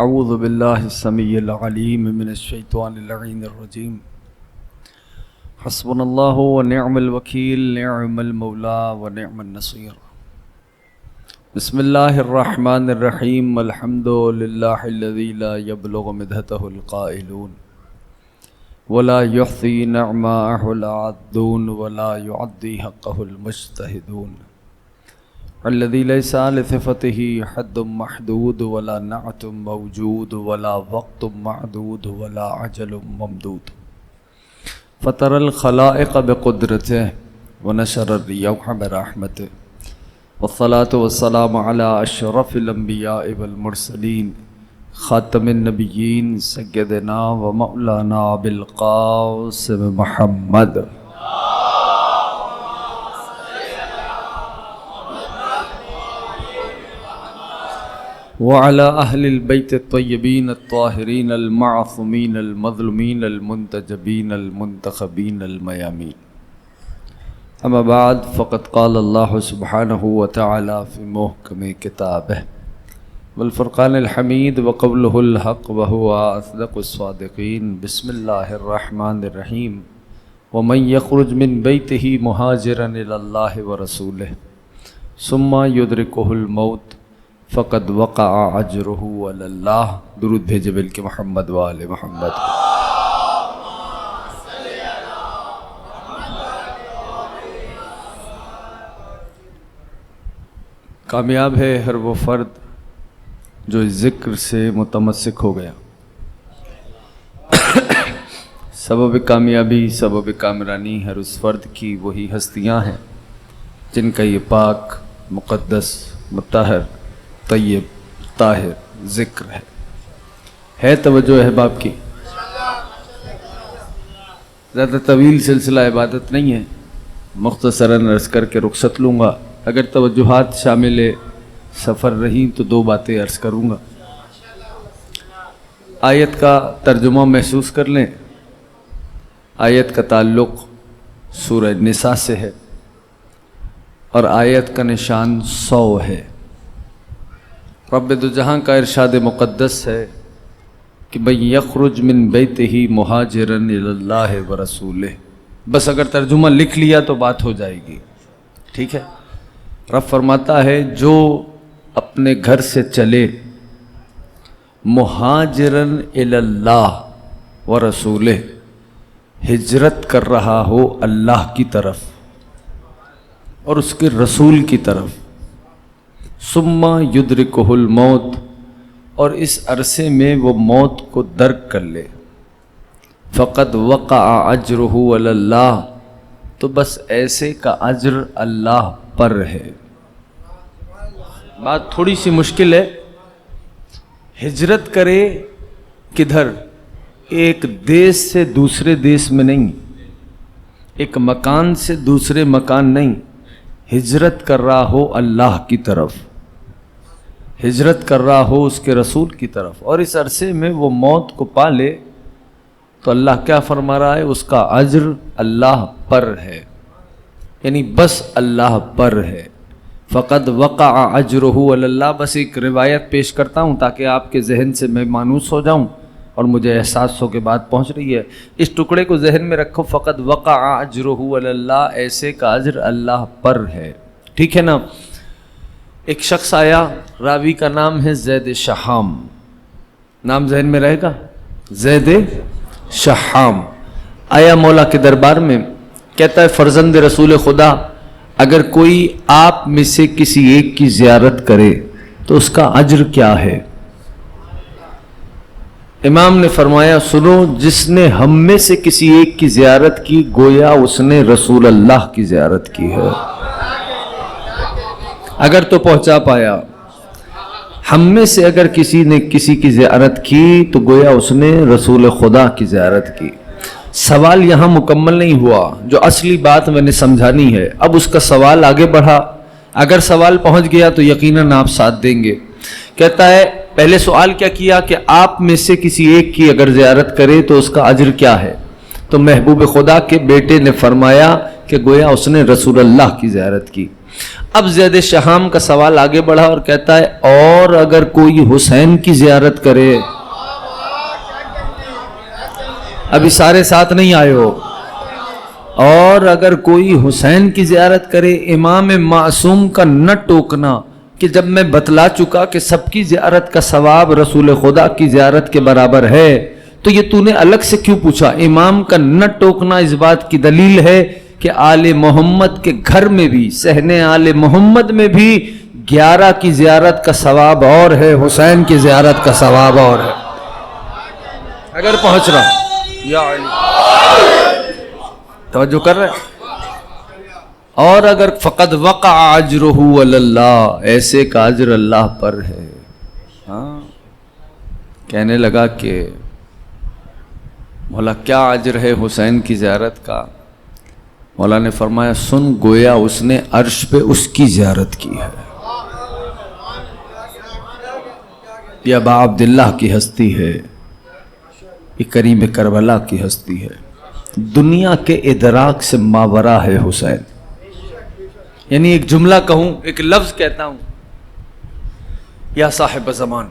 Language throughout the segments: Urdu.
اعوذ باللہ السمیع العلیم من الشیطان اللعین الرجیم حسبنا اللہ ونعم الوکیل نعم المولا ونعم النصیر بسم اللہ الرحمن الرحیم الحمد للہ الذی لا یبلغ مدحتہ القائلون ولا یحصی نعماءہ العادون ولا یعدی حقہ المجتہدون الذي ليس لصفته حد محدود ولا نعت موجود ولا وقت معدود ولا عجل ممدود فطر الخلائق بقدرته ونشر الرياح برحمته والصلاة والسلام على أشرف الأنبياء والمرسلين خاتم النبيين سيدنا ومولانا بالقاسم محمد وعلى أهل البيت الطيبين الطاهرين المعصومين المظلومين المنتجبين المنتخبين الميامين أما بعد فقد قال الله سبحانه وتعالى في محكم كتابه والفرقان الحميد وقوله الحق وهو أصدق الصادقين بسم الله الرحمن الرحيم ومن يخرج من بيته مهاجرا إلى الله ورسوله ثم يدركه الموت فقد وقع اجرہ علی اللہ. درود بھیجے بل کے محمد وآل محمد. کامیاب ہے ہر وہ فرد جو اس ذکر سے متمسک ہو گیا. سبب کامیابی سبب کامرانی ہر اس فرد کی وہی ہستیاں ہیں جن کا یہ پاک مقدس مطہر طیب طاہر ذکر ہے توجہ احباب کی. زیادہ طویل سلسلہ عبادت نہیں ہے، مختصراً عرض کر کے رخصت لوں گا. اگر توجہات شامل سفر رہیں تو دو باتیں عرض کروں گا. آیت کا ترجمہ محسوس کر لیں. آیت کا تعلق سورہ نساء سے ہے اور آیت کا نشان 100 ہے. رب دو جہاں کا ارشاد مقدس ہے کہ بھئی یخرج من بیتہ مہاجرا الی اللہ ورسولہ. بس اگر ترجمہ لکھ لیا تو بات ہو جائے گی. ٹھیک ہے. رب فرماتا ہے جو اپنے گھر سے چلے مہاجرا الی اللہ ورسولہ، ہجرت کر رہا ہو اللہ کی طرف اور اس کے رسول کی طرف، ثم یدرکہ الموت، اور اس عرصے میں وہ موت کو درک کر لے، فقد وقع اجرہ علی اللہ، تو بس ایسے کا اجر اللہ پر ہے. بات تھوڑی سی مشکل ہے. ہجرت کرے کدھر؟ ایک دیش سے دوسرے دیش میں نہیں، ایک مکان سے دوسرے مکان نہیں. ہجرت کر رہا ہو اللہ کی طرف، ہجرت کر رہا ہو اس کے رسول کی طرف، اور اس عرصے میں وہ موت کو پا لے تو اللہ کیا فرما رہا ہے؟ اس کا اجر اللہ پر ہے، یعنی بس اللہ پر ہے. فقد وقع اجرہ علی اللہ. بس ایک روایت پیش کرتا ہوں تاکہ آپ کے ذہن سے میں مانوس ہو جاؤں اور مجھے احساس ہو کے بات پہنچ رہی ہے. اس ٹکڑے کو ذہن میں رکھو. فقد وقع اجرہ علی اللہ، ایسے کا اجر اللہ پر ہے. ٹھیک ہے نا. ایک شخص آیا، راوی کا نام ہے زید شحام. نام ذہن میں رہے گا، زید شحام. آیا مولا کے دربار میں، کہتا ہے فرزند رسول خدا، اگر کوئی آپ میں سے کسی ایک کی زیارت کرے تو اس کا اجر کیا ہے؟ امام نے فرمایا سنو، جس نے ہم میں سے کسی ایک کی زیارت کی گویا اس نے رسول اللہ کی زیارت کی ہے. اگر تو پہنچا پایا. ہم میں سے اگر کسی نے کسی کی زیارت کی تو گویا اس نے رسول خدا کی زیارت کی. سوال یہاں مکمل نہیں ہوا، جو اصلی بات میں نے سمجھانی ہے. اب اس کا سوال آگے بڑھا. اگر سوال پہنچ گیا تو یقیناً آپ ساتھ دیں گے. کہتا ہے پہلے سوال کیا کیا کہ آپ میں سے کسی ایک کی اگر زیارت کرے تو اس کا اجر کیا ہے؟ تو محبوب خدا کے بیٹے نے فرمایا کہ گویا اس نے رسول اللہ کی زیارت کی. اب زید شہام کا سوال آگے بڑھا اور کہتا ہے اور اگر کوئی حسین کی زیارت کرے، ابھی سارے ساتھ نہیں آئے ہو، اور اگر کوئی حسین کی زیارت کرے، امام معصوم کا نہ ٹوکنا کہ جب میں بتلا چکا کہ سب کی زیارت کا ثواب رسول خدا کی زیارت کے برابر ہے، تو یہ تو نے الگ سے کیوں پوچھا؟ امام کا نہ ٹوکنا اس بات کی دلیل ہے کہ آل محمد کے گھر میں بھی، صحن آل محمد میں بھی 11 کی زیارت کا ثواب اور ہے، حسین کی زیارت کا ثواب اور ہے۔ اگر پہنچ رہا یا علی، توجہ کر رہے؟ اور اگر فقد وقع اجرہ علی اللہ، ایسے کا اجر اللہ پر ہے۔ ہاں، کہنے لگا کہ مولا کیا اجر ہے حسین کی زیارت کا؟ مولا نے فرمایا سن، گویا اس نے عرش پہ اس کی زیارت کی ہے۔ یہ ابا عبداللہ کی ہستی ہے، یہ کریم کربلا کی ہستی ہے، دنیا کے ادراک سے ماورا ہے حسین۔ یعنی ایک جملہ کہوں، ایک لفظ کہتا ہوں، یا صاحب زمان،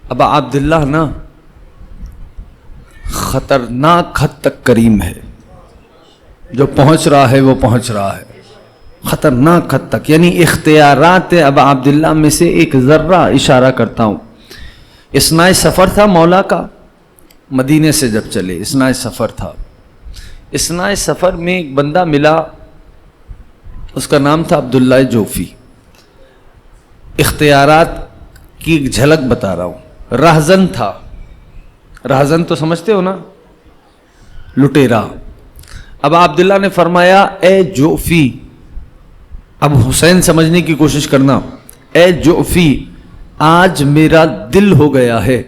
ابا عبداللہ نا خطرناک حد تک کریم ہے، جو پہنچ رہا ہے وہ پہنچ رہا ہے خطرناک حد تک۔ یعنی اختیارات ابا عبداللہ میں سے ایک ذرہ اشارہ کرتا ہوں۔ اثناء سفر تھا مولا کا، مدینے سے جب چلے اثناء سفر تھا، اثناء سفر میں ایک بندہ ملا، اس کا نام تھا عبداللہ جوفی۔ اختیارات کی ایک جھلک بتا رہا ہوں۔ رہزن تھا، رہزن تو سمجھتے ہو نا، لٹیرا۔ اب عبداللہ نے فرمایا اے جوفی، اب حسین سمجھنے کی کوشش کرنا، اے جوفی آج میرا دل ہو گیا ہے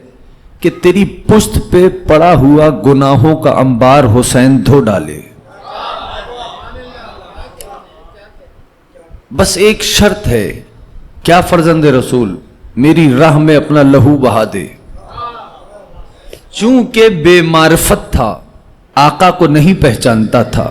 کہ تیری پشت پہ پڑا ہوا گناہوں کا انبار حسین دھو ڈالے، بس ایک شرط ہے، کیا فرزند رسول؟ میری راہ میں اپنا لہو بہا دے۔ چونکہ بے معرفت تھا، آقا کو نہیں پہچانتا تھا،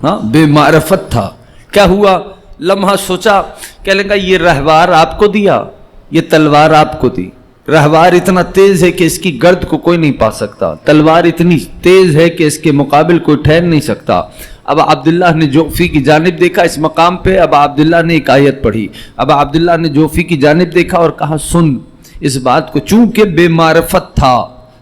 ہاں بے معرفت تھا، کیا ہوا؟ لمحہ سوچا، کہنے لگا یہ رہوار آپ کو دیا، یہ تلوار آپ کو دی۔ رہوار اتنا تیز ہے کہ اس کی گرد کو کوئی نہیں پا سکتا، تلوار اتنی تیز ہے کہ اس کے مقابل کوئی ٹھہر نہیں سکتا۔ اب عبداللہ نے جوفی کی جانب دیکھا اس مقام پہ، اب عبداللہ نے ایک آیت پڑھی، اب عبداللہ نے جوفی کی جانب دیکھا اور کہا سن اس بات کو، چونکہ بے معرفت تھا،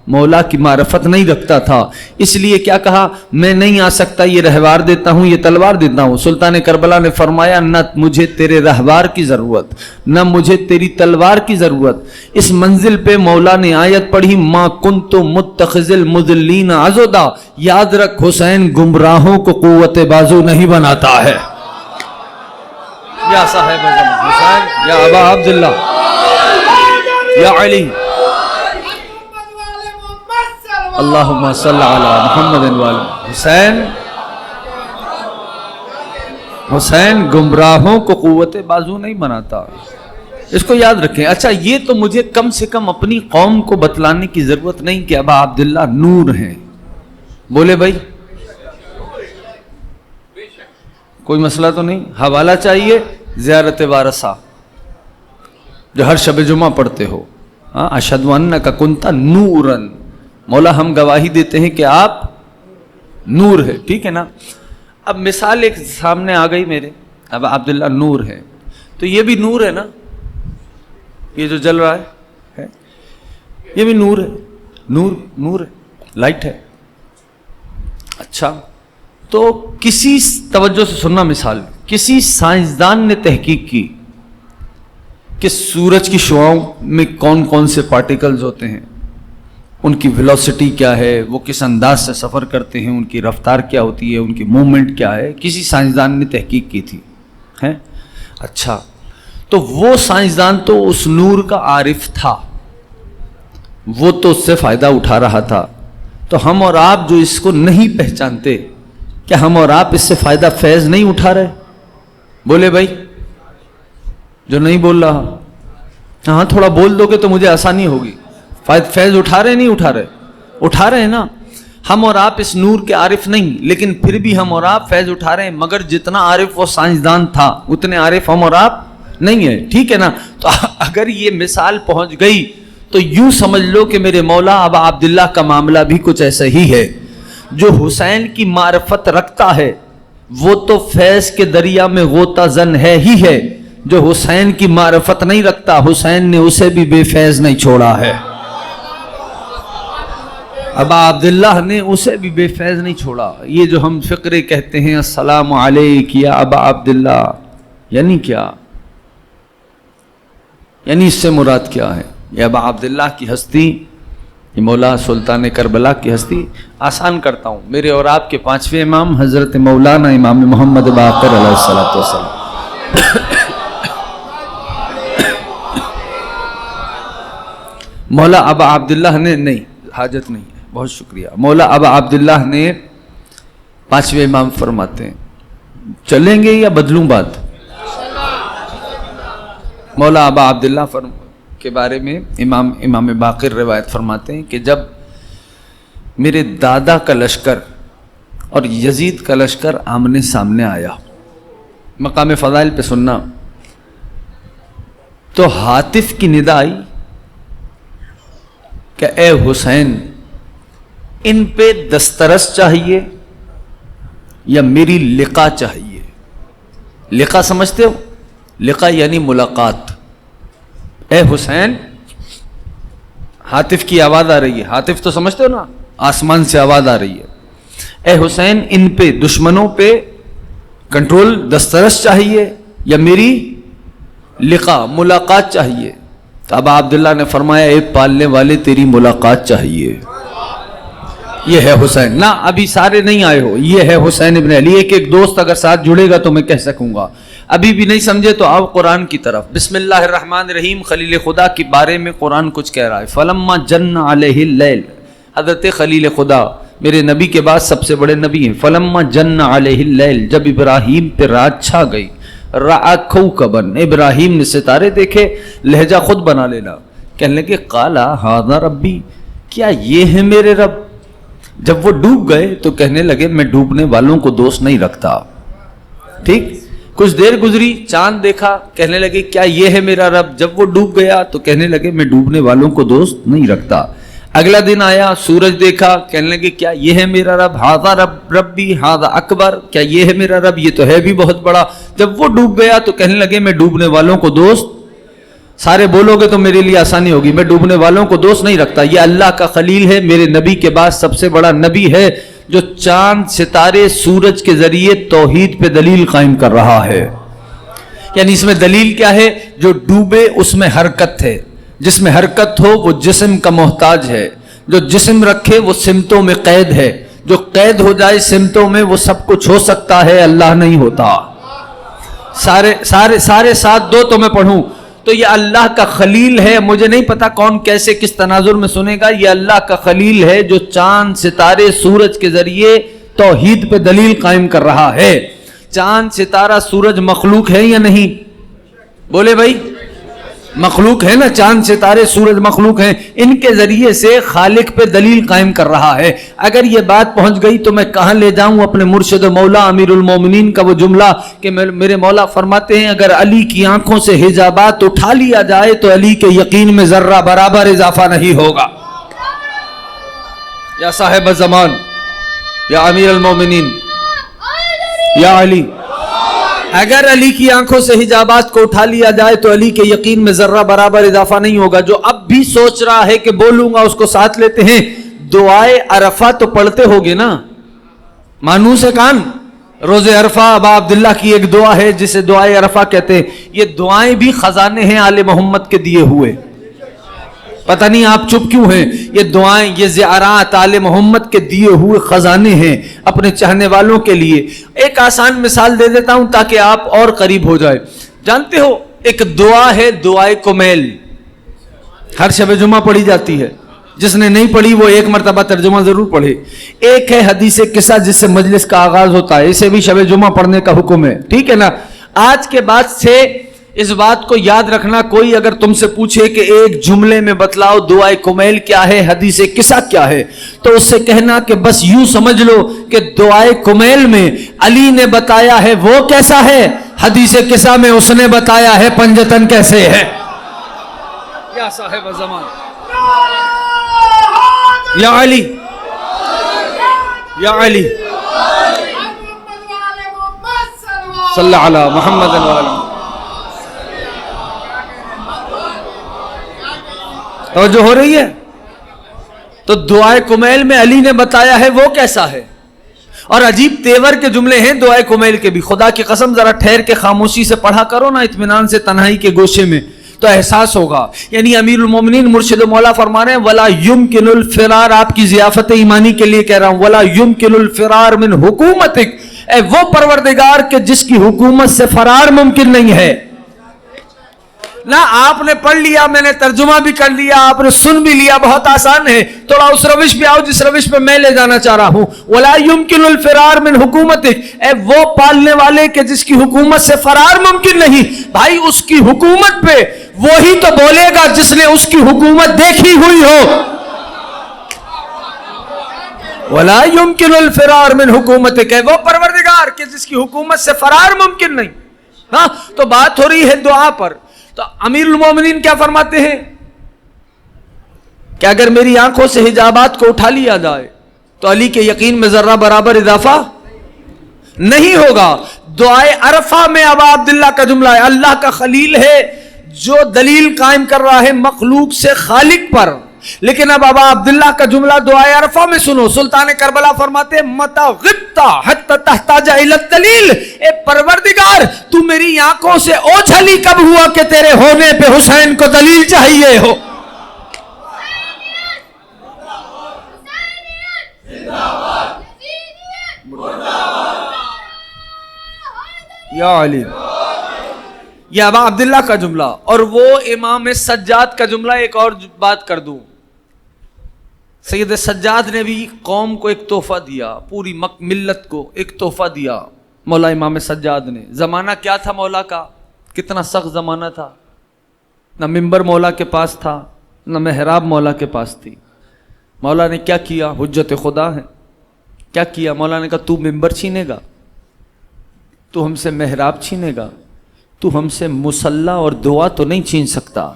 مولا کی معرفت نہیں رکھتا تھا، اس لیے کیا کہا؟ میں نہیں آ سکتا، یہ رہوار دیتا ہوں، یہ تلوار دیتا ہوں۔ سلطان کربلا نے فرمایا نہ مجھے تیرے رہوار کی ضرورت، نہ مجھے تیری تلوار کی ضرورت۔ اس منزل پہ مولا نے آیت پڑھی ما کنت متخذ المضلین عضدا، یاد رکھ حسین گمراہوں کو قوت بازو نہیں بناتا ہے۔ یا صاحب حسین، یا ابا عبداللہ، یا علی، اللہم صلی علی محمد وعلی حسین، حسین گمراہوں کو قوت بازو نہیں بناتا، اس کو یاد رکھیں۔ اچھا یہ تو مجھے کم سے کم اپنی قوم کو بتلانے کی ضرورت نہیں کہ ابا عبداللہ نور ہیں، بولے بھائی کوئی مسئلہ تو نہیں؟ حوالہ چاہیے زیارت وارثہ جو ہر شب جمعہ پڑھتے ہو، اشہد انک کنت نورا، مولا ہم گواہی دیتے ہیں کہ آپ نور ہے، ٹھیک ہے نا؟ اب مثال ایک سامنے آ گئی میرے، اب عبداللہ نور ہے تو یہ بھی نور ہے نا، یہ جو جل رہا ہے یہ بھی نور ہے، نور ہے، لائٹ ہے۔ اچھا تو کسی، توجہ سے سننا، مثال کسی سائنسدان نے تحقیق کی کہ سورج کی شعاؤں میں کون کون سے پارٹیکلز ہوتے ہیں، ان کی ویلوسٹی کیا ہے، وہ کس انداز سے سفر کرتے ہیں، ان کی رفتار کیا ہوتی ہے، ان کی موومنٹ کیا ہے، کسی سائنسدان نے تحقیق کی تھی ہیں۔ اچھا تو وہ سائنسدان تو اس نور کا عارف تھا، وہ تو اس سے فائدہ اٹھا رہا تھا، تو ہم اور آپ جو اس کو نہیں پہچانتے، کیا ہم اور آپ اس سے فائدہ فیض نہیں اٹھا رہے؟ بولے بھائی، جو نہیں بول رہا، ہاں تھوڑا بول دو گے تو مجھے آسانی ہوگی۔ فیض اٹھا رہے نہیں اٹھا رہے؟ اٹھا رہے ہیں نا۔ ہم اور آپ اس نور کے عارف نہیں، لیکن پھر بھی ہم اور آپ فیض اٹھا رہے ہیں، مگر جتنا عارف وہ سائنسدان تھا اتنے عارف ہم اور آپ نہیں ہیں، ٹھیک ہے نا؟ تو اگر یہ مثال پہنچ گئی تو یوں سمجھ لو کہ میرے مولا ابا عبداللہ کا معاملہ بھی کچھ ایسا ہی ہے۔ جو حسین کی معرفت رکھتا ہے وہ تو فیض کے دریا میں غوطہ زن ہے ہی ہے، جو حسین کی معرفت نہیں رکھتا حسین نے اسے بھی بے فیض نہیں چھوڑا ہے، ابا عبداللہ نے اسے بھی بے فیض نہیں چھوڑا۔ یہ جو ہم فقرے کہتے ہیں السلام علیک یا ابا عبداللہ، یعنی کیا؟ یعنی اس سے مراد کیا ہے؟ یہ ابا عبداللہ کی ہستی، یہ مولا سلطان کربلا کی ہستی۔ آسان کرتا ہوں، میرے اور آپ کے پانچویں امام حضرت مولانا امام محمد باقر علیہ الصلوۃ والسلام، مولا ابا عبداللہ نے، نہیں حاجت نہیں ہے، بہت شکریہ، مولا ابا عبداللہ نے پانچویں امام فرماتے ہیں، چلیں گے یا بدلوں بات؟ مولا ابا عبداللہ کے بارے میں امام باقر روایت فرماتے ہیں کہ جب میرے دادا کا لشکر اور یزید کا لشکر آمنے سامنے آیا، مقام فضائل پہ سننا، تو ہاتف کی ندا آئی کہ اے حسین، ان پہ دسترس چاہیے یا میری لقا چاہیے؟ لقا سمجھتے ہو؟ لقا یعنی ملاقات۔ اے حسین، ہاتف کی آواز آ رہی ہے، ہاتف تو سمجھتے ہو نا، آسمان سے آواز آ رہی ہے، اے حسین ان پہ دشمنوں پہ کنٹرول دسترس چاہیے یا میری لقا ملاقات چاہیے؟ تو ابا عبداللہ نے فرمایا اے پالنے والے تیری ملاقات چاہیے۔ یہ ہے حسین، نہ ابھی سارے نہیں آئے ہو، یہ ہے حسین ابن علی۔ ایک دوست اگر ساتھ جڑے گا تو میں کہہ سکوں گا، ابھی بھی نہیں سمجھے تو آؤ قرآن کی طرف۔ بسم اللہ الرحمن الرحیم، خلیل خدا کے بارے میں قرآن کچھ کہہ رہا ہے۔ فلما جن علیہ اللیل، حضرت خلیل خدا میرے نبی کے بعد سب سے بڑے نبی ہیں۔ فلما جن علیہ اللیل، جب ابراہیم پہ رات چھا گئی، رأى کوكبا، ابراہیم نے ستارے دیکھے، لہجہ خود بنا لینا، کہنے لگے قال ھذا ربی، کیا یہ ہے میرے رب؟ جب وہ ڈوب گئے تو کہنے لگے میں ڈوبنے والوں کو دوست نہیں رکھتا، ٹھیک؟ کچھ دیر گزری، چاند دیکھا، کہنے لگے کیا یہ ہے میرا رب؟ جب وہ ڈوب گیا تو کہنے لگے میں ڈوبنے والوں کو دوست نہیں رکھتا۔ اگلا دن آیا، سورج دیکھا، کہنے لگے کیا یہ ہے میرا رب؟ ھذا ربی ھذا اکبر، کیا یہ ہے میرا رب؟ یہ تو ہے بھی بہت بڑا۔ جب وہ ڈوب گیا تو کہنے لگے میں ڈوبنے والوں کو دوست، سارے بولو گے تو میرے لیے آسانی ہوگی، میں ڈوبنے والوں کو دوست نہیں رکھتا۔ یہ اللہ کا خلیل ہے، میرے نبی کے بعد سب سے بڑا نبی ہے، جو چاند ستارے سورج کے ذریعے توحید پہ دلیل قائم کر رہا ہے۔ یعنی اس میں دلیل کیا ہے؟ جو ڈوبے اس میں حرکت ہے، جس میں حرکت ہو وہ جسم کا محتاج ہے، جو جسم رکھے وہ سمتوں میں قید ہے، جو قید ہو جائے سمتوں میں وہ سب کچھ ہو سکتا ہے، اللہ نہیں ہوتا۔ سارے ساتھ دو تو میں پڑھوں تو یہ اللہ کا خلیل ہے، مجھے نہیں پتا کون کیسے کس تناظر میں سنے گا، یہ اللہ کا خلیل ہے جو چاند ستارے سورج کے ذریعے توحید پہ دلیل قائم کر رہا ہے۔ چاند ستارہ سورج مخلوق ہے یا نہیں؟ بولے بھائی، مخلوق ہے نا، چاند ستارے سورج مخلوق ہیں، ان کے ذریعے سے خالق پہ دلیل قائم کر رہا ہے۔ اگر یہ بات پہنچ گئی تو میں کہاں لے جاؤں اپنے مرشد مولا امیر المومنین کا وہ جملہ کہ میرے مولا فرماتے ہیں اگر علی کی آنکھوں سے حجابات اٹھا لیا جائے تو علی کے یقین میں ذرہ برابر اضافہ نہیں ہوگا۔ یا صاحب زمان، یا امیر المومنین، یا علی، اگر علی کی آنکھوں سے حجابات کو اٹھا لیا جائے تو علی کے یقین میں ذرہ برابر اضافہ نہیں ہوگا۔ جو اب بھی سوچ رہا ہے کہ بولوں گا اس کو ساتھ لیتے ہیں، دعائے عرفہ تو پڑھتے ہوگے نا، مانوس کان روز عرفہ ابا عبداللہ کی ایک دعا ہے جسے دعائے عرفہ کہتے ہیں۔ یہ دعائیں بھی خزانے ہیں آل محمد کے دیے ہوئے، پتہ نہیں آپ چپ کیوں ہیں؟ یہ دعائیں، یہ زیارات آل محمد کے دیے ہوئے خزانے ہیں اپنے چاہنے والوں کے لیے۔ ایک آسان مثال دے دیتا ہوں تاکہ آپ اور قریب ہو جائے۔ جانتے ہو ایک دعا ہے دعائے کمیل، ہر شب جمعہ پڑھی جاتی ہے، جس نے نہیں پڑھی وہ ایک مرتبہ ترجمہ ضرور پڑھے۔ ایک ہے حدیث قصہ جس سے مجلس کا آغاز ہوتا ہے، اسے بھی شب جمعہ پڑھنے کا حکم ہے، ٹھیک ہے نا؟ آج کے بعد سے اس بات کو یاد رکھنا، کوئی اگر تم سے پوچھے کہ ایک جملے میں بتلاؤ دعائے کمیل کیا ہے، حدیث قصہ کیا ہے، تو اس سے کہنا کہ بس یوں سمجھ لو کہ دعائے کمیل میں علی نے بتایا ہے وہ کیسا ہے، حدیث قصہ میں اس نے بتایا ہے پنجتن کیسے ہے۔ یا صاحب زمان، یا علی، یا علی صلی اللہ علیہ محمد وآلہ۔ توجہ ہو رہی ہے؟ تو دعائے کمیل میں علی نے بتایا ہے وہ کیسا ہے، اور عجیب تیور کے جملے ہیں دعائے کمیل کے بھی۔ خدا کی قسم ذرا ٹھہر کے خاموشی سے پڑھا کرو نا، اطمینان سے تنہائی کے گوشے میں، تو احساس ہوگا۔ یعنی امیر المومنین مرشد مولا فرما رہے ہیں ولا یمکن الفرار، آپ کی ضیافت ایمانی کے لیے کہہ رہا ہوں، ولا یمکن الفرار من حکومتک، اے وہ پروردگار کہ جس کی حکومت سے فرار ممکن نہیں ہے۔ نہ آپ نے پڑھ لیا، میں نے ترجمہ بھی کر لیا، آپ نے سن بھی لیا، بہت آسان ہے، تھوڑا اس روش پہ آؤ جس روش پہ میں لے جانا چاہ رہا ہوں۔ وَلَا يُمْكِنُ الْفِرَارُ مِنْ حُكُومَتِكَ، اے وہ پالنے والے کہ جس کی حکومت سے فرار ممکن نہیں۔ بھائی اس کی حکومت پہ وہی تو بولے گا جس نے اس کی حکومت دیکھی ہوئی ہو۔ وَلَا يُمْكِنُ الْفِرَارُ مِنْ حُكُومَتِكَ، اے وہ پروردگار کہ جس کی حکومت سے فرار ممکن نہیں۔ ہاں تو بات ہو رہی ہے دعا پر، تو امیر المومنین کیا فرماتے ہیں کہ اگر میری آنکھوں سے حجابات کو اٹھا لیا جائے تو علی کے یقین میں ذرہ برابر اضافہ نہیں ہوگا۔ دعائے عرفہ میں ابا عبداللہ کا جملہ ہے، اللہ کا خلیل ہے جو دلیل قائم کر رہا ہے مخلوق سے خالق پر، لیکن اب ابا عبداللہ کا جملہ دعائے عرفہ میں سنو۔ سلطان کربلا فرماتے ہیں متا غبتا حتی تحتاج الی الدلیل، اے پروردگار تو میری آنکھوں سے اوجھلی کب ہوا کہ تیرے ہونے پہ حسین کو دلیل چاہیے ہو۔ یا علی، یہ ابا عبداللہ کا جملہ، اور وہ امام سجاد کا جملہ۔ ایک اور بات کر دوں، سید سجاد نے بھی قوم کو ایک تحفہ دیا، پوری ملت کو ایک تحفہ دیا مولا امام سجاد نے۔ زمانہ کیا تھا مولا کا، کتنا سخت زمانہ تھا، نہ ممبر مولا کے پاس تھا نہ محراب مولا کے پاس تھی۔ مولا نے کیا کیا، حجت خدا ہے، کیا کیا؟ مولا نے کہا تو ممبر چھینے گا، تو ہم سے محراب چھینے گا، تو ہم سے مصلی اور دعا تو نہیں چھین سکتا۔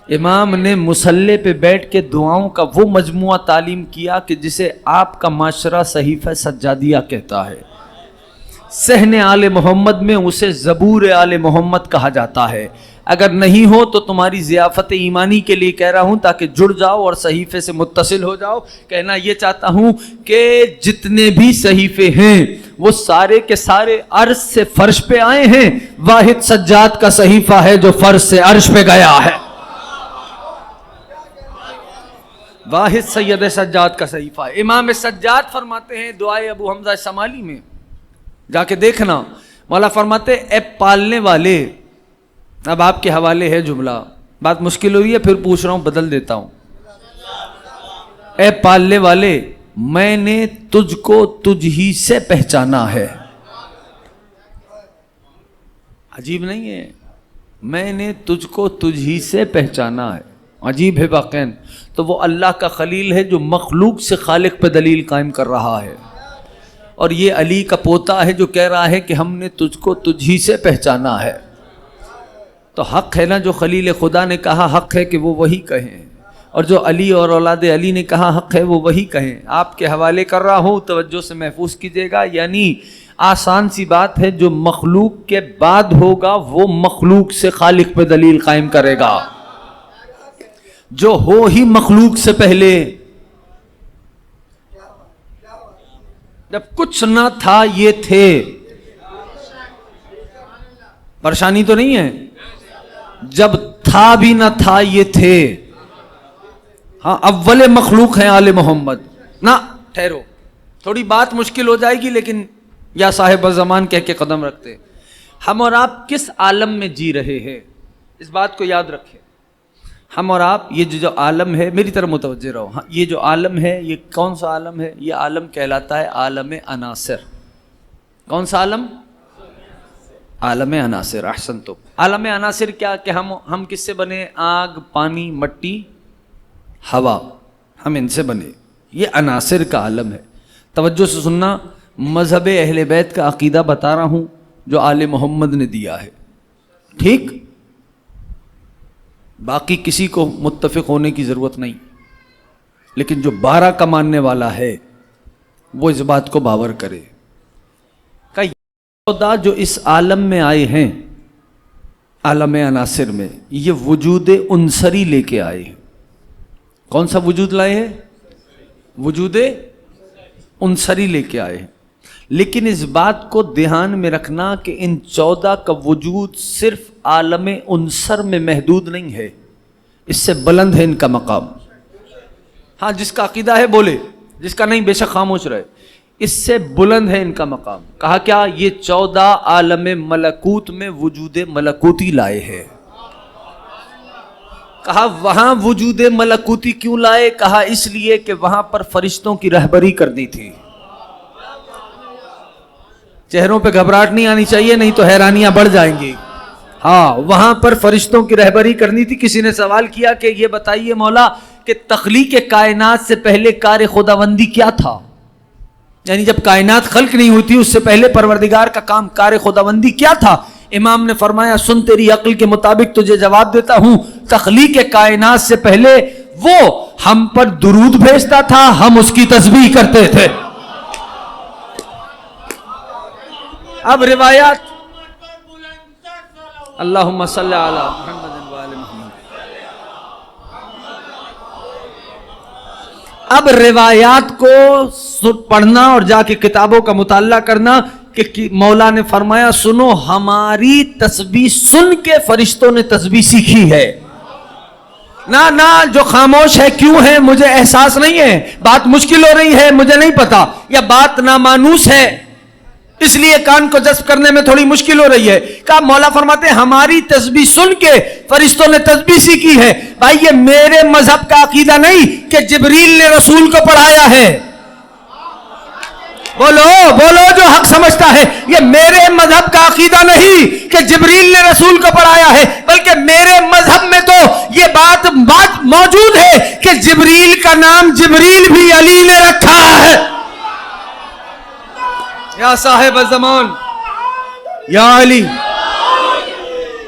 امام نے مصلی پہ بیٹھ کے دعاؤں کا وہ مجموعہ تعلیم کیا کہ جسے آپ کا معاشرہ صحیفہ سجادیہ کہتا ہے۔ صحن آل محمد میں اسے زبور آل محمد کہا جاتا ہے۔ اگر نہیں ہو تو تمہاری ضیافت ایمانی کے لیے کہہ رہا ہوں تاکہ جڑ جاؤ اور صحیفے سے متصل ہو جاؤ۔ کہنا یہ چاہتا ہوں کہ جتنے بھی صحیفے ہیں وہ سارے کے سارے عرش سے فرش پہ آئے ہیں، واحد سجاد کا صحیفہ ہے جو فرش سے عرش پہ گیا ہے۔ واحد سید سجاد کا صحیفہ۔ امام سجاد فرماتے ہیں دعائے ابو حمزہ شمالی میں جا کے دیکھنا، مولا فرماتے اے پالنے والے، اب آپ کے حوالے ہے جملہ، بات مشکل ہوئی ہے پھر پوچھ رہا ہوں بدل دیتا ہوں۔ اے پالنے والے میں نے تجھ کو تجھ ہی سے پہچانا ہے۔ عجیب نہیں ہے؟ میں نے تجھ کو تجھ ہی سے پہچانا ہے، عجیب ہے واقعاً۔ تو وہ اللہ کا خلیل ہے جو مخلوق سے خالق پہ دلیل قائم کر رہا ہے، اور یہ علی کا پوتا ہے جو کہہ رہا ہے کہ ہم نے تجھ کو تجھ ہی سے پہچانا ہے۔ تو حق ہے نا جو خلیل خدا نے کہا، حق ہے کہ وہ وہی کہیں، اور جو علی اور اولاد علی نے کہا حق ہے وہ وہی کہیں۔ آپ کے حوالے کر رہا ہوں، توجہ سے محفوظ کیجئے گا۔ یعنی آسان سی بات ہے، جو مخلوق کے بعد ہوگا وہ مخلوق سے خالق پہ دلیل قائم کرے گا، جو ہو ہی مخلوق سے پہلے۔ جب کچھ نہ تھا یہ تھے، پریشانی تو نہیں ہے؟ جب تھا بھی نہ تھا یہ تھے۔ ہاں اول مخلوق ہیں آل محمد۔ نہ ٹھہرو، تھوڑی بات مشکل ہو جائے گی، لیکن یا صاحب زمان کہہ کے قدم رکھتے۔ ہم اور آپ کس عالم میں جی رہے ہیں، اس بات کو یاد رکھیں۔ ہم اور آپ یہ جو عالم ہے، میری طرف متوجہ رہو، ہاں یہ جو عالم ہے یہ کون سا عالم ہے؟ یہ عالم کہلاتا ہے عالم عناصر۔ کون سا عالم؟ عالم عناصر. احسنتم. عالم عناصر کیا کہ ہم کس سے بنے؟ آگ، پانی، مٹی، ہوا، ہم ان سے بنے. یہ عناصر کا عالم ہے. توجہ سے سننا، مذہب اہل بیت کا عقیدہ بتا رہا ہوں جو آل محمد نے دیا ہے، ٹھیک؟ باقی کسی کو متفق ہونے کی ضرورت نہیں، لیکن جو 12 کا ماننے والا ہے وہ اس بات کو باور کرے کہ 14 جو اس عالم میں آئے ہیں، عالم عناصر میں، یہ وجود عنصری لے کے آئے ہیں. کون سا وجود لائے ہیں؟ وجود عنصری لے کے آئے ہیں. لیکن اس بات کو دھیان میں رکھنا کہ ان 14 کا وجود صرف عالم عنصر میں محدود نہیں ہے، اس سے بلند ہے ان کا مقام. ہاں، جس کا عقیدہ ہے بولے، جس کا نہیں بے شک خاموش رہے. اس سے بلند ہے ان کا مقام. کہا کیا؟ یہ 14 عالم ملکوت میں وجود ملکوتی لائے ہیں. کہا وہاں وجود ملکوتی کیوں لائے؟ کہا اس لیے کہ وہاں پر فرشتوں کی رہبری کرنی تھی. چہروں پہ گھبراہٹ نہیں آنی چاہیے، نہیں تو حیرانیاں بڑھ جائیں گی. ہاں، وہاں پر فرشتوں کی رہبری کرنی تھی. کسی نے سوال کیا کہ یہ بتائیے مولا کہ تخلیق کائنات سے پہلے کار خداوندی کیا تھا؟ یعنی جب کائنات خلق نہیں ہوئی تھی اس سے پہلے پروردگار کا کام کار خداوندی کیا تھا؟ امام نے فرمایا سن تیری عقل کے مطابق تجھے جواب دیتا ہوں، تخلیق کائنات سے پہلے وہ ہم پر درود بھیجتا تھا، ہم اس کی تسبیح کرتے تھے. اب روایات، اللہم صلی علی محمد وآل محمد. اب روایات کو پڑھنا اور جا کے کتابوں کا مطالعہ کرنا کہ مولا نے فرمایا سنو، ہماری تسبیح سن کے فرشتوں نے تسبیح سیکھی ہے. نہ جو خاموش ہے کیوں ہے مجھے احساس نہیں ہے، بات مشکل ہو رہی ہے مجھے نہیں پتا، یا بات نامانوس ہے اس لیے کان کو جذب کرنے میں تھوڑی مشکل ہو رہی ہے. کہا مولا فرماتے ہیں ہماری تسبیح سن کے فرشتوں نے تسبیح سیکھی ہے. بھائی یہ میرے مذہب کا عقیدہ نہیں کہ جبریل نے رسول کو پڑھایا ہے. بولو جو حق سمجھتا ہے. یہ میرے مذہب کا عقیدہ نہیں کہ جبریل نے رسول کو پڑھایا ہے، بلکہ میرے مذہب میں تو یہ بات موجود ہے کہ جبریل کا نام جبریل بھی علی نے رکھا ہے. یا صاحب الزمان، یا علی،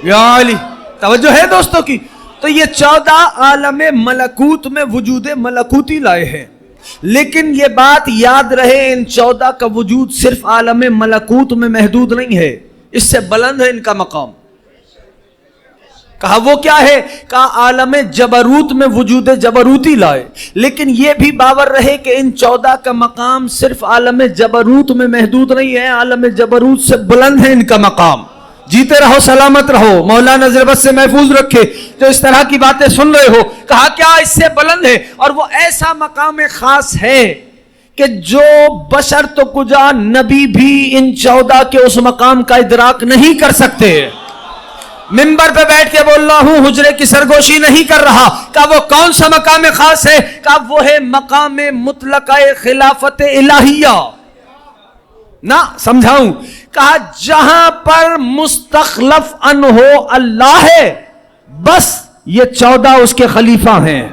یا علی. توجہ ہے دوستوں کی؟ تو یہ 14 عالم ملکوت میں وجود ملکوتی لائے ہیں. لیکن یہ بات یاد رہے ان 14 کا وجود صرف عالم ملکوت میں محدود نہیں ہے، اس سے بلند ہے ان کا مقام. کہا وہ کیا ہے؟ کہا عالم جبروت میں وجود جبروتی لائے. لیکن یہ بھی باور رہے کہ ان 14 کا مقام صرف عالم جبروت میں محدود نہیں ہے، عالم جبروت سے بلند ہے ان کا مقام. جیتے رہو، سلامت رہو، مولا نظر بس سے محفوظ رکھے جو اس طرح کی باتیں سن رہے ہو. کہا کیا اس سے بلند ہے، اور وہ ایسا مقام خاص ہے کہ جو بشر تو کجا نبی بھی ان 14 کے اس مقام کا ادراک نہیں کر سکتے. منبر پہ بیٹھ کے بول رہا ہوں، حجرے کی سرگوشی نہیں کر رہا. کہا وہ کون سا مقام خاص ہے؟ کہا وہ ہے مقام مطلقہ خلافت الہیہ. نہ سمجھاؤں؟ کہا جہاں پر مستخلف عنہ اللہ ہے بس یہ 14 اس کے خلیفہ ہیں.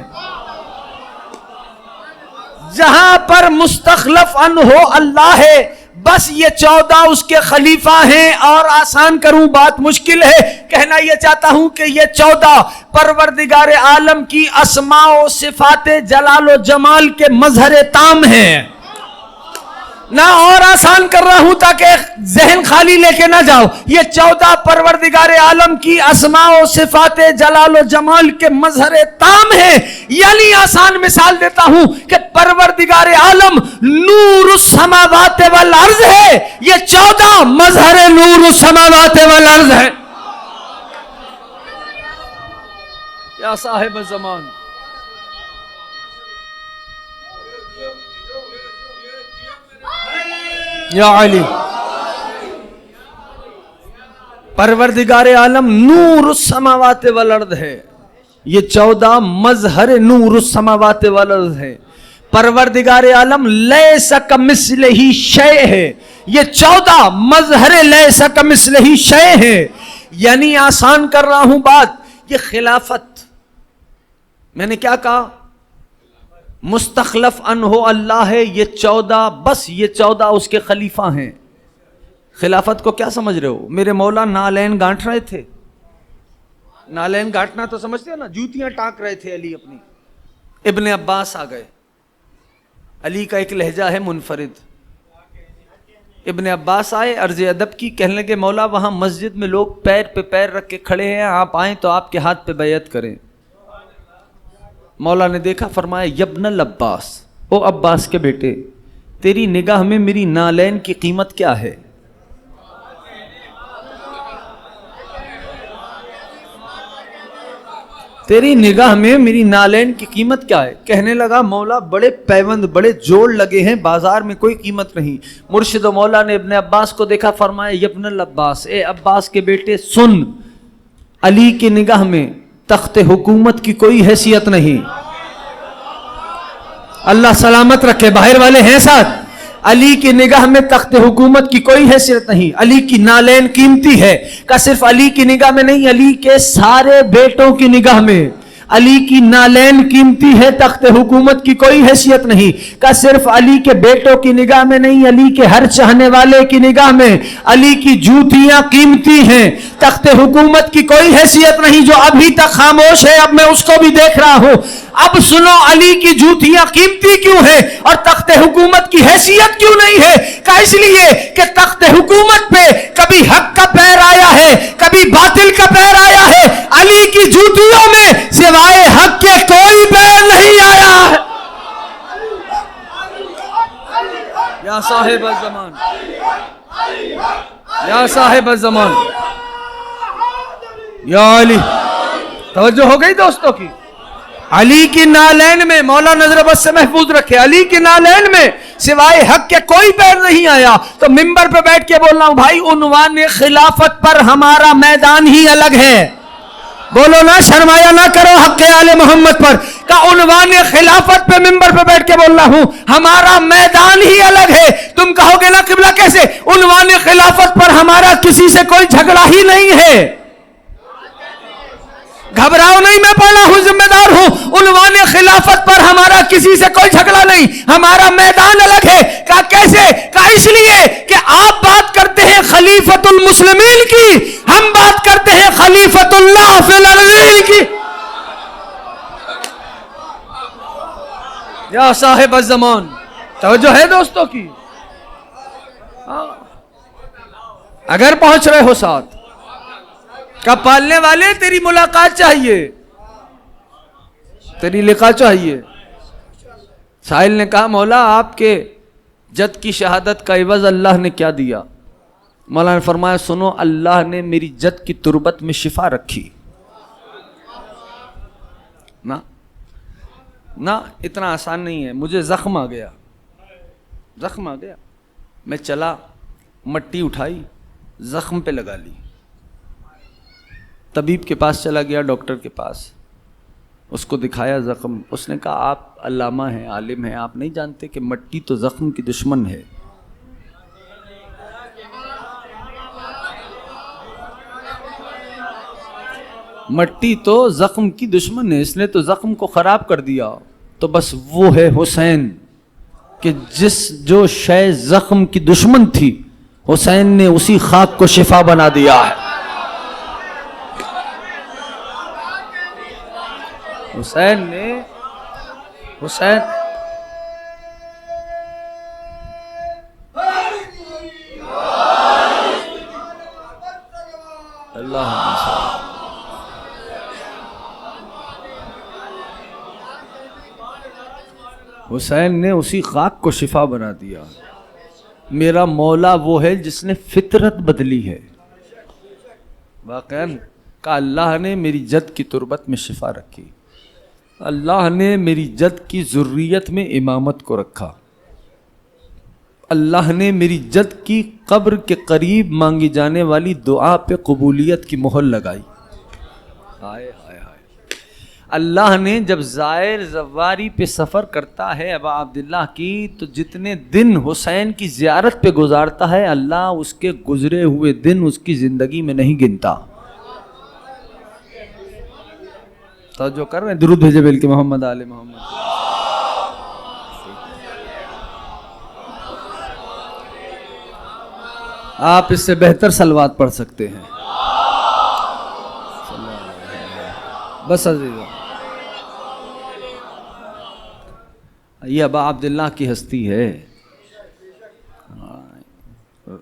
جہاں پر مستخلف عنہ اللہ ہے بس یہ 14 اس کے خلیفہ ہیں. اور آسان کروں بات مشکل ہے، کہنا یہ چاہتا ہوں کہ یہ 14 پروردگار عالم کی اسماء و صفات جلال و جمال کے مظہر تام ہیں. نہ اور آسان کر رہا ہوں تاکہ ذہن خالی لے کے نہ جاؤ. یہ 14 پروردگار عالم کی اسماء و صفات جلال و جمال کے مظہر تام ہیں. یعنی آسان مثال دیتا ہوں کہ پروردگار عالم نور السماوات والارض ہے، یہ 14 مظہر نور السماوات والارض ہے. یا صاحب الزمان، یا علی. پروردگار عالم نور السماوات والارض ہے، یہ 14 مظہر نور السماوات والارض ہے. پروردگار عالم لیس کمثلہ شیء ہے. یہ 14 مظہر لیس کمثلہ شیء ہے. یعنی آسان کر رہا ہوں بات، یہ خلافت میں نے کیا کہا، مستخلف عنہ اللہ ہے. یہ 14 بس، یہ 14 اس کے خلیفہ ہیں. خلافت کو کیا سمجھ رہے ہو؟ میرے مولا نالین گانٹ رہے تھے. نالین گانٹنا تو سمجھتے ہو نا، جوتیاں ٹانک رہے تھے علی اپنی. ابن عباس آ گئے. علی کا ایک لہجہ ہے منفرد. ابن عباس آئے، عرض ادب کی، کہنے لگے مولا وہاں مسجد میں لوگ پیر پہ پیر رکھ کے کھڑے ہیں، آپ آئیں تو آپ کے ہاتھ پہ بیعت کریں. مولا نے دیکھا، فرمایا یبن العباس، او عباس کے بیٹے، تیری نگاہ میں میری نالین کی قیمت کیا ہے؟ تیری نگاہ میں میری نالین کی قیمت کیا ہے؟ کہنے لگا مولا بڑے پیوند، بڑے جوڑ لگے ہیں، بازار میں کوئی قیمت نہیں. مرشد و مولا نے ابن عباس کو دیکھا، فرمایا یبن العباس، اے عباس کے بیٹے سن، علی کی نگاہ میں تخت حکومت کی کوئی حیثیت نہیں. اللہ سلامت رکھے، باہر والے ہیں ساتھ. علی کی نگاہ میں تخت حکومت کی کوئی حیثیت نہیں. علی کی نالین قیمتی ہے. کہ صرف علی کی نگاہ میں نہیں، علی کے سارے بیٹوں کی نگاہ میں علی کی نالین قیمتی ہے، تخت حکومت کی کوئی حیثیت نہیں. کہ صرف علی کے بیٹوں کی نگاہ میں نہیں، علی کے ہر چاہنے والے کی نگاہ میں علی کی جوتیاں قیمتی ہیں، تخت حکومت کی کوئی حیثیت نہیں. جو ابھی تک خاموش ہے، اب میں اس کو بھی دیکھ رہا ہوں. اب سنو، علی کی جوتیاں قیمتی کیوں ہیں اور تخت حکومت کی حیثیت کیوں نہیں ہے؟ کہ اس لیے کہ تخت حکومت پہ کبھی حق کا پیر آیا ہے، کبھی باطل کا پیر آیا ہے. علی کی جوتیوں میں سوائے حق کے کوئی پیر نہیں آیا ہے. یا صاحب الزمان، یا صاحب الزمان، یا علی. توجہ ہو گئی دوستوں کی؟ علی کی نالین میں، مولا نظر بس سے محفوظ رکھے، علی کی نالین میں سوائے حق کے کوئی پیر نہیں آیا. تو ممبر پہ بیٹھ کے بول رہا ہوں بھائی، عنوان خلافت پر ہمارا میدان ہی الگ ہے. بولو نا، شرمایا نہ کرو حق آل محمد پر. کا عنوان خلافت پہ ممبر پہ بیٹھ کے بول رہا ہوں، ہمارا میدان ہی الگ ہے. تم کہو گے نا قبلہ کیسے؟ عنوان خلافت پر ہمارا کسی سے کوئی جھگڑا ہی نہیں ہے. گھبراؤ نہیں، میں پڑھا ہوں، ذمہ دار ہوں. عنوان خلافت پر ہمارا کسی سے کوئی جھگڑا نہیں، ہمارا میدان الگ ہے. کہا کیسے؟ کہا اس لیے کہ آپ بات کرتے ہیں خلیفۃ المسلمین کی، ہم بات کرتے ہیں خلیفۃ اللہ فی الارضین کی. یا صاحب الزمان، توجہ ہے دوستوں کی؟ اگر پہنچ رہے ہو ساتھ کا پالنے والے، تیری ملاقات چاہیے، تیری لقاء چاہیے. سائل نے کہا مولا آپ کے جد کی شہادت کا عوض اللہ نے کیا دیا؟ مولا نے فرمایا سنو، اللہ نے میری جد کی تربت میں شفا رکھی. نہ اتنا آسان نہیں ہے. مجھے زخم آ گیا، زخم آ گیا، میں چلا، مٹی اٹھائی، زخم پہ لگا لی. طبیب کے پاس چلا گیا، ڈاکٹر کے پاس، اس کو دکھایا زخم. اس نے کہا آپ علامہ ہیں، عالم ہیں، آپ نہیں جانتے کہ مٹی تو زخم کی دشمن ہے. مٹی تو زخم کی دشمن ہے، اس نے تو زخم کو خراب کر دیا. تو بس وہ ہے حسین کہ جو شے زخم کی دشمن تھی، حسین نے اسی خاک کو شفا بنا دیا ہے. حسین حسین نے اسی خاک کو شفا بنا دیا. میرا مولا وہ ہے جس نے فطرت بدلی ہے. واقعاً کہ اللہ نے میری جد کی تربت میں شفا رکھی، اللہ نے میری جد کی ذریت میں امامت کو رکھا، اللہ نے میری جد کی قبر کے قریب مانگی جانے والی دعا پہ قبولیت کی مہر لگائی. ہائے ہائے ہائے. اللہ نے جب زائر زواری پہ سفر کرتا ہے ابا عبداللہ کی تو جتنے دن حسین کی زیارت پہ گزارتا ہے اللہ اس کے گزرے ہوئے دن اس کی زندگی میں نہیں گنتا. توجہ کر رہے ہیں؟ درود بھیجے بلکہ محمد آل محمد. آپ اس سے بہتر صلوات پڑھ سکتے ہیں. بس عزیزہ یہ ابا عبداللہ کی ہستی ہے.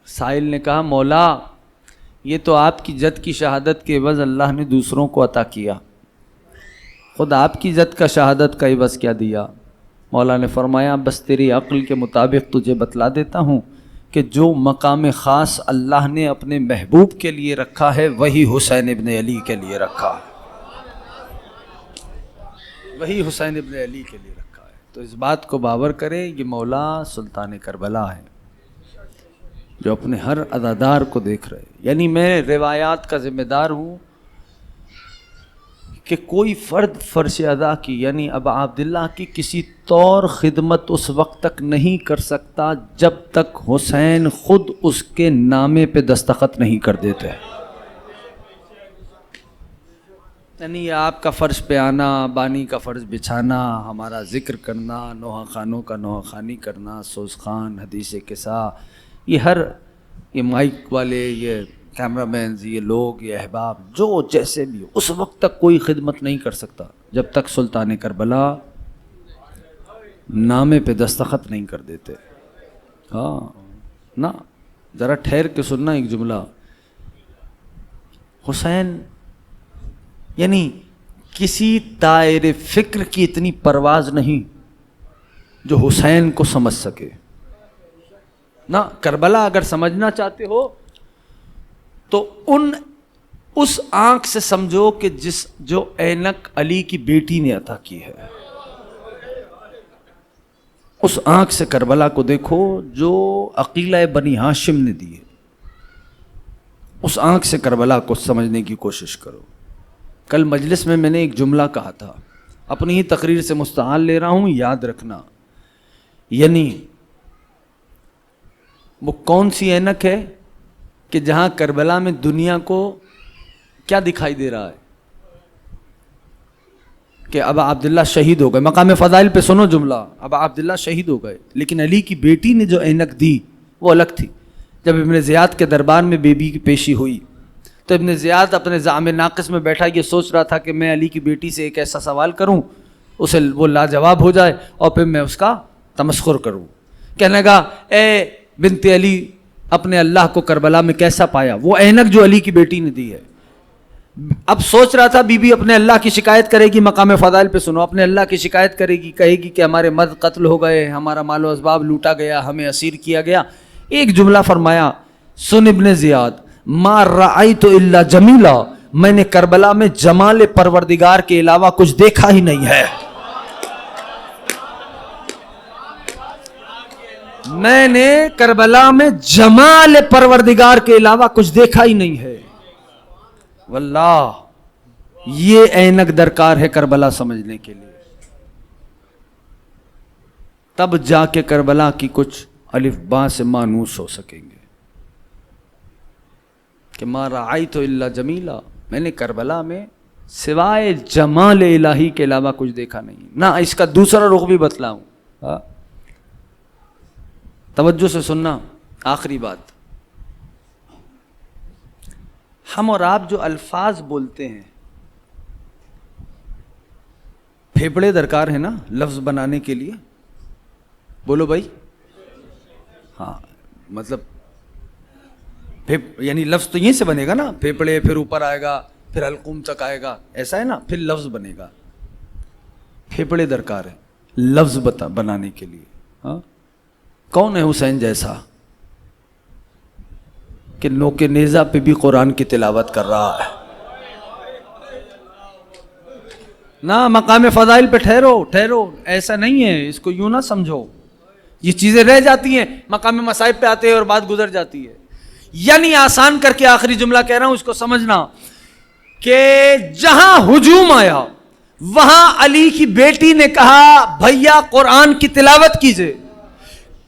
سائل نے کہا مولا یہ تو آپ کی جد کی شہادت کے عوض اللہ نے دوسروں کو عطا کیا، خود آپ کی جد کا شہادت کا عوض کیا دیا؟ مولا نے فرمایا بس تیری عقل کے مطابق تجھے بتلا دیتا ہوں کہ جو مقام خاص اللہ نے اپنے محبوب کے لیے رکھا ہے وہی حسین ابن علی کے لیے رکھا ہے، وہی حسین ابن علی کے لیے رکھا ہے. تو اس بات کو باور کرے یہ مولا سلطان کربلا ہے جو اپنے ہر ادادار کو دیکھ رہے. یعنی میں روایات کا ذمہ دار ہوں کہ کوئی فرد فرض ادا کی یعنی ابا عبداللہ کی کسی طور خدمت اس وقت تک نہیں کر سکتا جب تک حسین خود اس کے نامے پہ دستخط نہیں کر دیتے. یعنی یہ آپ کا فرض پہ آنا، بانی کا فرض بچھانا، ہمارا ذکر کرنا، نوحہ خانوں کا نوحہ خانی کرنا، سوز خان، حدیث قصہ، یہ مائک والے، یہ کیمرہ مینز، یہ لوگ، یہ احباب جو جیسے بھی ہو، اس وقت تک کوئی خدمت نہیں کر سکتا جب تک سلطان کربلا نامے پہ دستخط نہیں کر دیتے. ہاں نا، ذرا ٹھہر کے سننا ایک جملہ. حسین یعنی کسی دائر فکر کی اتنی پرواز نہیں جو حسین کو سمجھ سکے. نہ کربلا اگر سمجھنا چاہتے ہو تو اس آنکھ سے سمجھو کہ جو اینک علی کی بیٹی نے عطا کی ہے، اس آنکھ سے کربلا کو دیکھو جو عقیلہ بنی ہاشم نے دی ہے. اس آنکھ سے کربلا کو سمجھنے کی کوشش کرو. کل مجلس میں نے ایک جملہ کہا تھا، اپنی ہی تقریر سے مستعار لے رہا ہوں، یاد رکھنا. یعنی وہ کون سی اینک ہے کہ جہاں کربلا میں دنیا کو کیا دکھائی دے رہا ہے کہ ابا عبداللہ شہید ہو گئے. مقام فضائل پہ سنو جملہ، ابا عبداللہ شہید ہو گئے، لیکن علی کی بیٹی نے جو اینک دی وہ الگ تھی. جب ابن زیاد کے دربار میں بیبی کی پیشی ہوئی تو ابن زیاد اپنے زعم ناقص میں بیٹھا یہ سوچ رہا تھا کہ میں علی کی بیٹی سے ایک ایسا سوال کروں اسے وہ لاجواب ہو جائے اور پھر میں اس کا تمسخر کروں. کہنے لگا اے بنت علی اپنے اللہ کو کربلا میں کیسا پایا؟ وہ اینک جو علی کی بیٹی نے دی ہے. اب سوچ رہا تھا بی بی اپنے اللہ کی شکایت کرے گی. مقام فضائل پہ سنو، اپنے اللہ کی شکایت کرے گی، کہے گی کہ ہمارے مرد قتل ہو گئے، ہمارا مال و اسباب لوٹا گیا، ہمیں اسیر کیا گیا. ایک جملہ فرمایا، سن ابن زیاد ما رأیت الا جمیلا، میں نے کربلا میں جمال پروردگار کے علاوہ کچھ دیکھا ہی نہیں ہے. میں نے کربلا میں جمال پروردگار کے علاوہ کچھ دیکھا ہی نہیں ہے. واللہ یہ اینک درکار ہے کربلا سمجھنے کے لیے. تب جا کے کربلا کی کچھ الف با سے مانوس ہو سکیں گے کہ ما رأیت الا جمیلا، میں نے کربلا میں سوائے جمال الہی کے علاوہ کچھ دیکھا نہیں. نہ اس کا دوسرا رخ بھی بتلاؤں. توجہ سے سننا، آخری بات. ہم اور آپ جو الفاظ بولتے ہیں، پھیپڑے درکار ہیں نا لفظ بنانے کے لیے. بولو بھائی. ہاں مطلب یعنی لفظ تو یہیں سے بنے گا نا، پھیپڑے، پھر اوپر آئے گا، پھر حلقوم تک آئے گا، ایسا ہے نا، پھر لفظ بنے گا. پھیپڑے درکار ہے لفظ بنانے کے لیے. ہاں کون ہے حسین جیسا کہ نوک نیزہ پہ بھی قرآن کی تلاوت کر رہا ہے؟ نہ مقام فضائل پہ ٹھہرو، ایسا نہیں ہے. اس کو یوں نہ سمجھو، یہ چیزیں رہ جاتی ہیں، مقام مصائب پہ آتے ہیں اور بات گزر جاتی ہے. یعنی آسان کر کے آخری جملہ کہہ رہا ہوں، اس کو سمجھنا کہ جہاں ہجوم آیا وہاں علی کی بیٹی نے کہا بھیا قرآن کی تلاوت کیجئے.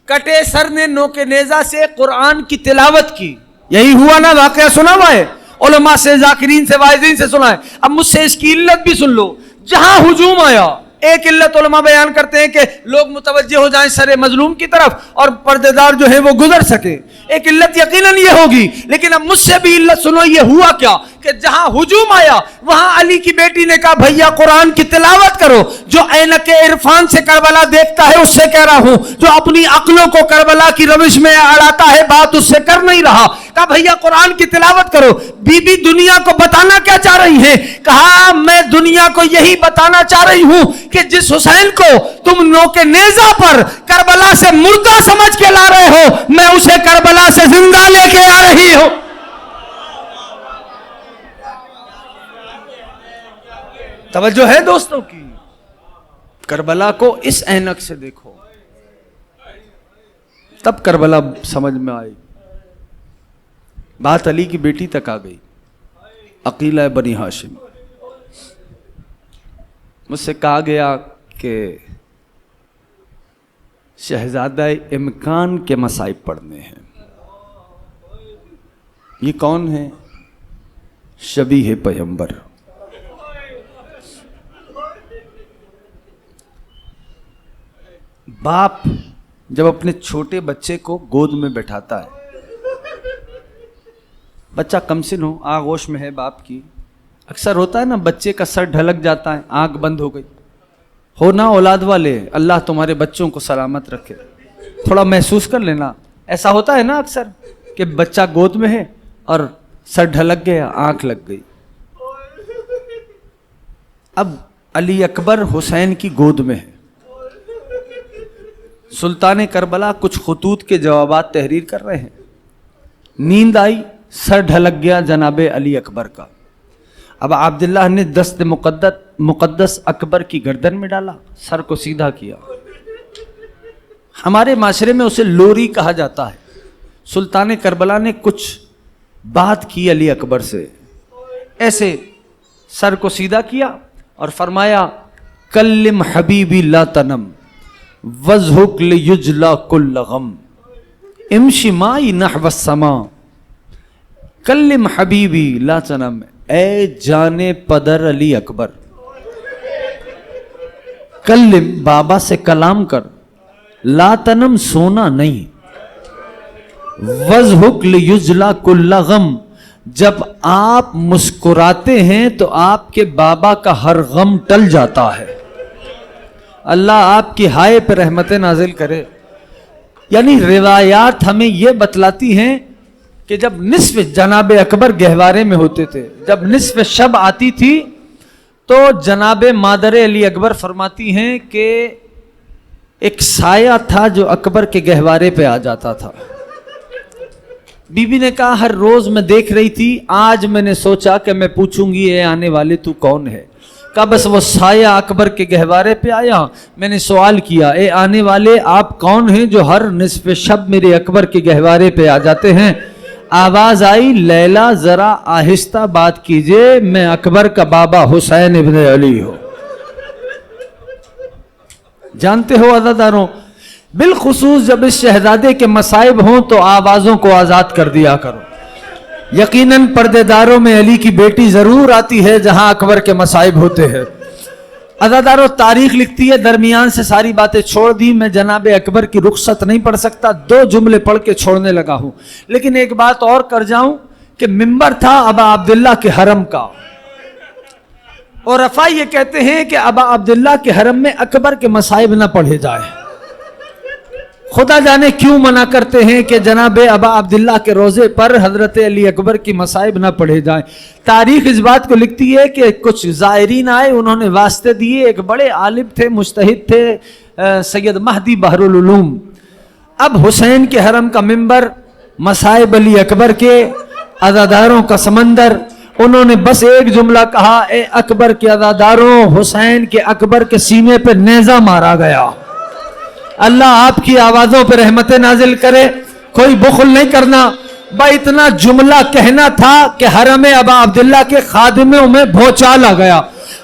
کٹے سر نے نوکے نیزہ سے قرآن کی تلاوت کی. یہی ہوا نا, واقعہ سنا ہوا ہے, علماء سے, ذاکرین سے, واعظین سے سنا ہے. اب مجھ سے اس کی علت بھی سن لو. جہاں ہجوم آیا, ایک علت علماء بیان کرتے ہیں کہ لوگ متوجہ ہو جائیں سر مظلوم کی طرف اور پردے دار جو ہے وہ گزر سکے. ایک علت یقیناً یہ ہوگی, لیکن اب مجھ سے بھی علت سنو. یہ ہوا کیا کہ جہاں ہجوم آیا وہاں علی کی بیٹی نے کہا بھیا قرآن کی تلاوت کرو. جو عینک عرفان سے کربلا دیکھتا ہے اس سے کہہ رہا ہوں, جو اپنی عقلوں کو کربلا کی روش میں اڑاتا ہے بات اس سے کر نہیں رہا. کہا بھیا قرآن کی تلاوت کرو. بی بی دنیا کو بتانا کیا چاہ رہی ہیں؟ کہا میں دنیا کو یہی بتانا چاہ رہی ہوں کہ جس حسین کو تم نوکے نیزہ پر کربلا سے مردہ سمجھ کے لا رہے ہو, میں اسے کربلا سے زندہ لے کے آ رہی ہوں. توجہ ہے دوستوں کی؟ کربلا کو اس عینک سے دیکھو, تب کربلا سمجھ میں آئی. بات علی کی بیٹی تک آ گئی, عقیلہ بنی ہاشم. مجھ سے کہا گیا کہ شہزادہ امکان کے مصائب پڑھنے ہیں. یہ کون ہے؟ شبیہ پیغمبر. باپ جب اپنے چھوٹے بچے کو گود میں بٹھاتا ہے, بچہ کمسن ہو, آغوش میں ہے باپ کی, اکثر ہوتا ہے نا بچے کا سر ڈھلک جاتا ہے, آنکھ بند ہو گئی. ہونا اولاد والے, اللہ تمہارے بچوں کو سلامت رکھے. تھوڑا محسوس کر لینا, ایسا ہوتا ہے نا اکثر کہ بچہ گود میں ہے اور سر ڈھلک گیا, آنکھ لگ گئی. اب علی اکبر حسین کی گود میں ہے. سلطان کربلا کچھ خطوط کے جوابات تحریر کر رہے ہیں. نیند آئی, سر ڈھلک گیا جناب علی اکبر کا. اب عبداللہ نے دست مقدس اکبر کی گردن میں ڈالا, سر کو سیدھا کیا. ہمارے معاشرے میں اسے لوری کہا جاتا ہے. سلطان کربلا نے کچھ بات کی علی اکبر سے, ایسے سر کو سیدھا کیا اور فرمایا کلم حبیبی لا تنم وَذْهُكْ لِيُجْلَى كُلَّ غَمْ امشی مائی نحو السما کلم حبیبی لا تنم. اے جان پدر علی اکبر, کلم بابا سے کلام کر, لا تنم سونا نہیں. وَذْهُكْ لِيُجْلَى كُلَّ غَمْ جب آپ مسکراتے ہیں تو آپ کے بابا کا ہر غم ٹل جاتا ہے. اللہ آپ کی ہائے پہ رحمت نازل کرے. یعنی روایات ہمیں یہ بتلاتی ہیں کہ جب نصف جناب اکبر گہوارے میں ہوتے تھے, جب نصف شب آتی تھی تو جناب مادر علی اکبر فرماتی ہیں کہ ایک سایہ تھا جو اکبر کے گہوارے پہ آ جاتا تھا. بی بی نے کہا ہر روز میں دیکھ رہی تھی, آج میں نے سوچا کہ میں پوچھوں گی اے آنے والے تو کون ہے. کہا بس وہ سایہ اکبر کے گہوارے پہ آیا, میں نے سوال کیا اے آنے والے آپ کون ہیں جو ہر نصف شب میرے اکبر کے گہوارے پہ آ جاتے ہیں. آواز آئی لیلا ذرا آہستہ بات کیجئے, میں اکبر کا بابا حسین ابن علی ہوں. جانتے ہو عزاداروں, بالخصوص جب اس شہزادے کے مصائب ہوں تو آوازوں کو آزاد کر دیا کرو. یقیناً پردے داروں میں علی کی بیٹی ضرور آتی ہے جہاں اکبر کے مصائب ہوتے ہیں. عزاداروں تاریخ لکھتی ہے, درمیان سے ساری باتیں چھوڑ دی, میں جناب اکبر کی رخصت نہیں پڑھ سکتا, 2 جملے پڑھ کے چھوڑنے لگا ہوں. لیکن ایک بات اور کر جاؤں کہ منبر تھا ابا عبداللہ کے حرم کا, اور رفاع یہ کہتے ہیں کہ ابا عبداللہ کے حرم میں اکبر کے مصائب نہ پڑھے جائے. خدا جانے کیوں منع کرتے ہیں کہ جناب ابا عبداللہ کے روزے پر حضرت علی اکبر کی مصائب نہ پڑھے جائیں. تاریخ اس بات کو لکھتی ہے کہ کچھ زائرین آئے, انہوں نے واسطے دیے, ایک بڑے عالم تھے, مجتہد تھے, سید مہدی بحر العلوم. اب حسین کے حرم کا منبر, مصائب علی اکبر کے, عزاداروں کا سمندر, انہوں نے بس ایک جملہ کہا اے اکبر کے عزاداروں, حسین کے اکبر کے سینے پہ نیزہ مارا گیا. اللہ آپ کی آوازوں پہ رحمت نازل کرے. کوئی بخل نہیں کرنا, اتنا جملہ کہنا تھا کہ حرم ابا عبداللہ کے خادموں میں بھوچال آ گیا.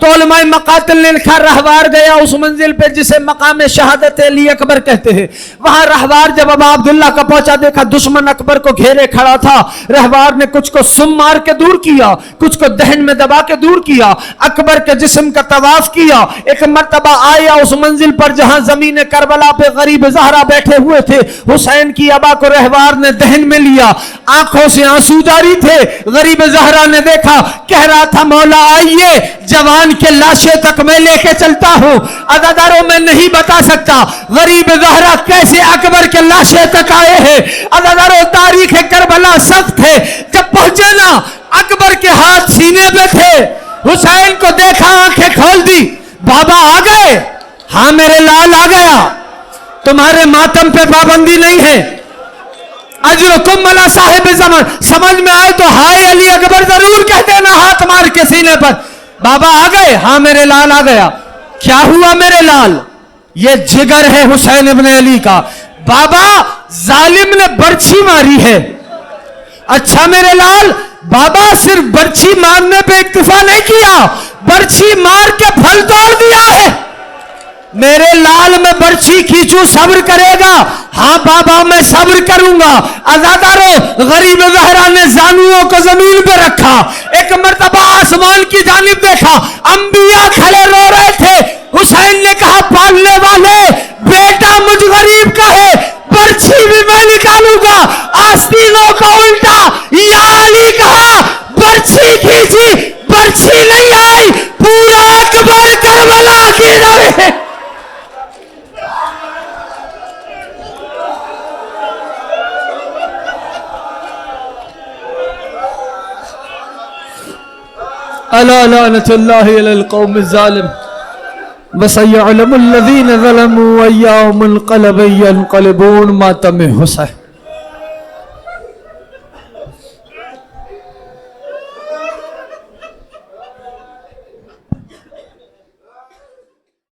تو علماء مقاتل نے لکھا رہوار گیا اس منزل پہ جسے مقام شہادت علی اکبر کہتے ہیں. وہاں رہوار جب ابا عبداللہ کا پہنچا دیکھا دشمن اکبر کو گھیرے کھڑا تھا. رہوار نے کچھ کو سم مار کے دور کیا, کچھ کو دہن میں دبا کے دور کیا, اکبر کے جسم کا طواف کیا. ایک مرتبہ آیا اس منزل پر جہاں زمین کربلا پہ غریب زہرا بیٹھے ہوئے تھے. حسین کی ابا کو رہوار نے دہن میں لیا, آنکھوں سے آنسو جاری تھے. غریب زہرا نے دیکھا, کہہ رہا تھا مولا آئیے جوان کے لاشیں تک میں لے کے چلتا ہوں. عزاداروں میں نہیں بتا سکتا غریب زہرا کیسے اکبر کے لاشیں تک آئے ہیں. عزاداروں تاریخ کربلا سخت ہے. جب پہنچے نا اکبر کے ہاتھ سینے پہ تھے, حسین کو دیکھا آنکھیں کھول دی. بابا آ گئے؟ ہاں میرے لال آ گیا. تمہارے ماتم پہ پابندی نہیں ہے. اجرکم ملا صاحب زمان. سمجھ میں آئے تو ہائے علی اکبر ضرور کہہ دینا ہاتھ مار کے سینے پر. بابا آ گئے؟ ہاں میرے لال آ گیا. کیا ہوا میرے لال؟ یہ جگر ہے حسین ابن علی کا. بابا ظالم نے برچھی ماری ہے. اچھا میرے لال. بابا صرف برچھی مارنے پہ اکتفا نہیں کیا, برچھی مار کے پھل توڑ دیا ہے. میرے لال میں برچھی کھینچوں صبر کرے گا؟ ہاں بابا میں صبر کروں گا. عزاداروں غریب زہرا نے زانوؤں کو زمین پہ رکھا. ایک مرتبہ آسمان کی جانب دیکھا, انبیاء کھڑے رو رہے تھے. حسین نے کہا پالنے والے بیٹا مجھ غریب کا ہے, برچھی بھی میں نکالوں گا. آستینوں کا الٹا یا علی کہا, برچھی کھینچی, برچھی نہیں آئی, پورا اکبر کربلا کی جائے. الا لعنت اللہ علی القوم الظالم وسيعلم الذين ظلموا أيام القلب ينقلبون. ماتم حسین.